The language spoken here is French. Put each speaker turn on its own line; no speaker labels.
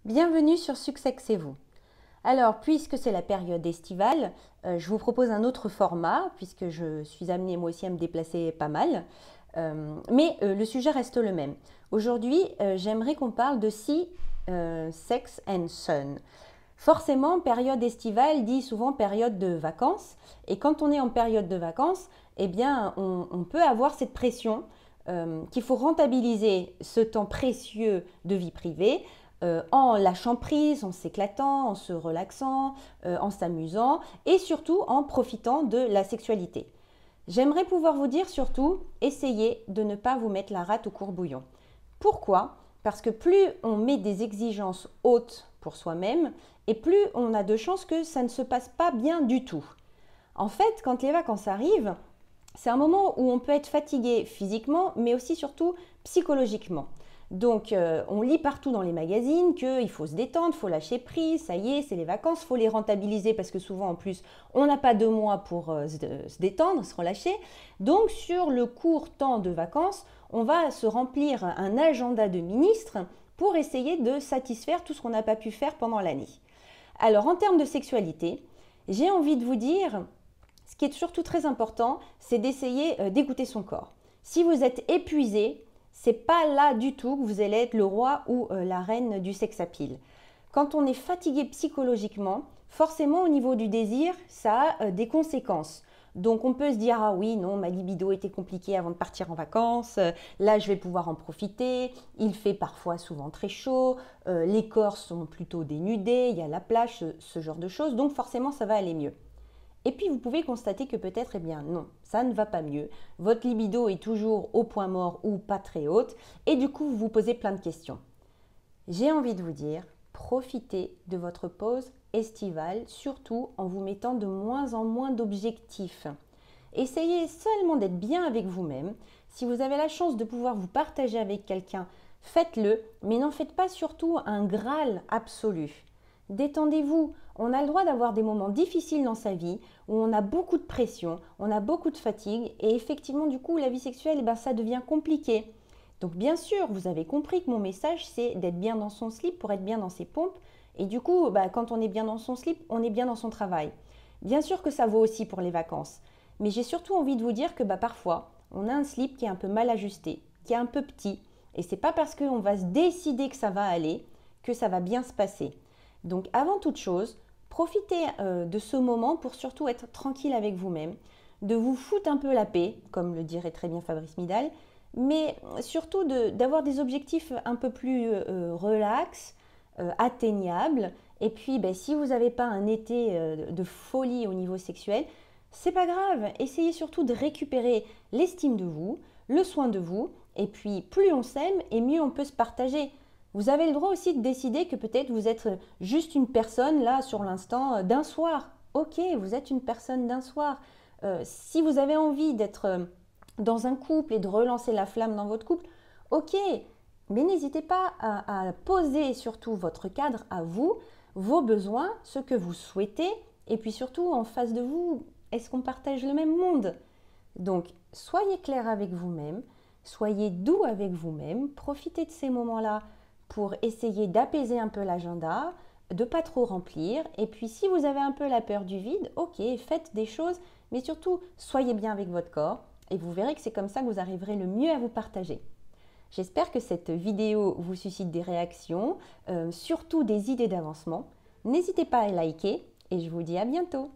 Bienvenue sur Succès-vous. Alors, puisque c'est la période estivale, je vous propose un autre format, puisque je suis amenée moi aussi à me déplacer pas mal. Mais le sujet reste le même. Aujourd'hui, j'aimerais qu'on parle de Sex and Sun. Forcément, période estivale dit souvent période de vacances. Et quand on est en période de vacances, eh bien, on peut avoir cette pression qu'il faut rentabiliser ce temps précieux de vie privée en lâchant prise, en s'éclatant, en se relaxant, en s'amusant et surtout en profitant de la sexualité. J'aimerais pouvoir vous dire surtout, essayez de ne pas vous mettre la rate au courbouillon. Pourquoi? Parce que plus on met des exigences hautes pour soi-même et plus on a de chances que ça ne se passe pas bien du tout. En fait, quand les vacances arrivent, c'est un moment où on peut être fatigué physiquement, mais aussi surtout psychologiquement. Donc, on lit partout dans les magazines qu'il faut se détendre, il faut lâcher prise, ça y est, c'est les vacances, il faut les rentabiliser parce que souvent, en plus, on n'a pas 2 mois pour se détendre, se relâcher. Donc, sur le court temps de vacances, on va se remplir un agenda de ministres pour essayer de satisfaire tout ce qu'on n'a pas pu faire pendant l'année. Alors, en termes de sexualité, j'ai envie de vous dire, ce qui est surtout très important, c'est d'essayer d'écouter son corps. Si vous êtes épuisé, c'est pas là du tout que vous allez être le roi ou la reine du sex appeal. Quand on est fatigué psychologiquement, forcément au niveau du désir, ça a des conséquences. Donc on peut se dire ah oui non ma libido était compliquée avant de partir en vacances, là je vais pouvoir en profiter, il fait parfois souvent très chaud, les corps sont plutôt dénudés, il y a la plage, ce genre de choses, donc forcément ça va aller mieux. Et puis vous pouvez constater que peut-être, eh bien non, ça ne va pas mieux. Votre libido est toujours au point mort ou pas très haute. Et du coup, vous vous posez plein de questions. J'ai envie de vous dire, profitez de votre pause estivale, surtout en vous mettant de moins en moins d'objectifs. Essayez seulement d'être bien avec vous-même. Si vous avez la chance de pouvoir vous partager avec quelqu'un, faites-le, mais n'en faites pas surtout un Graal absolu. Détendez-vous. On a le droit d'avoir des moments difficiles dans sa vie où on a beaucoup de pression, on a beaucoup de fatigue et effectivement du coup la vie sexuelle eh ben, ça devient compliqué. Donc bien sûr, vous avez compris que mon message c'est d'être bien dans son slip pour être bien dans ses pompes et du coup bah, quand on est bien dans son slip, on est bien dans son travail. Bien sûr que ça vaut aussi pour les vacances, mais j'ai surtout envie de vous dire que bah, parfois on a un slip qui est un peu mal ajusté, qui est un peu petit et c'est pas parce qu'on va se décider que ça va aller que ça va bien se passer. Donc avant toute chose, profitez de ce moment pour surtout être tranquille avec vous-même, de vous foutre un peu la paix, comme le dirait très bien Fabrice Midal, mais surtout d'avoir des objectifs un peu plus relax, atteignables. Et puis, ben, si vous n'avez pas un été de folie au niveau sexuel, c'est pas grave. Essayez surtout de récupérer l'estime de vous, le soin de vous. Et puis, plus on s'aime, et mieux on peut se partager. Vous avez le droit aussi de décider que peut-être vous êtes juste une personne là sur l'instant d'un soir. Ok, vous êtes une personne d'un soir. Si vous avez envie d'être dans un couple et de relancer la flamme dans votre couple, ok, mais n'hésitez pas à poser surtout votre cadre à vous, vos besoins, ce que vous souhaitez, et puis surtout en face de vous, est-ce qu'on partage le même monde? Donc, soyez clair avec vous-même, soyez doux avec vous-même, profitez de ces moments-là pour essayer d'apaiser un peu l'agenda, de pas trop remplir. Et puis si vous avez un peu la peur du vide, ok, faites des choses, mais surtout soyez bien avec votre corps et vous verrez que c'est comme ça que vous arriverez le mieux à vous partager. J'espère que cette vidéo vous suscite des réactions, surtout des idées d'avancement. N'hésitez pas à liker et je vous dis à bientôt.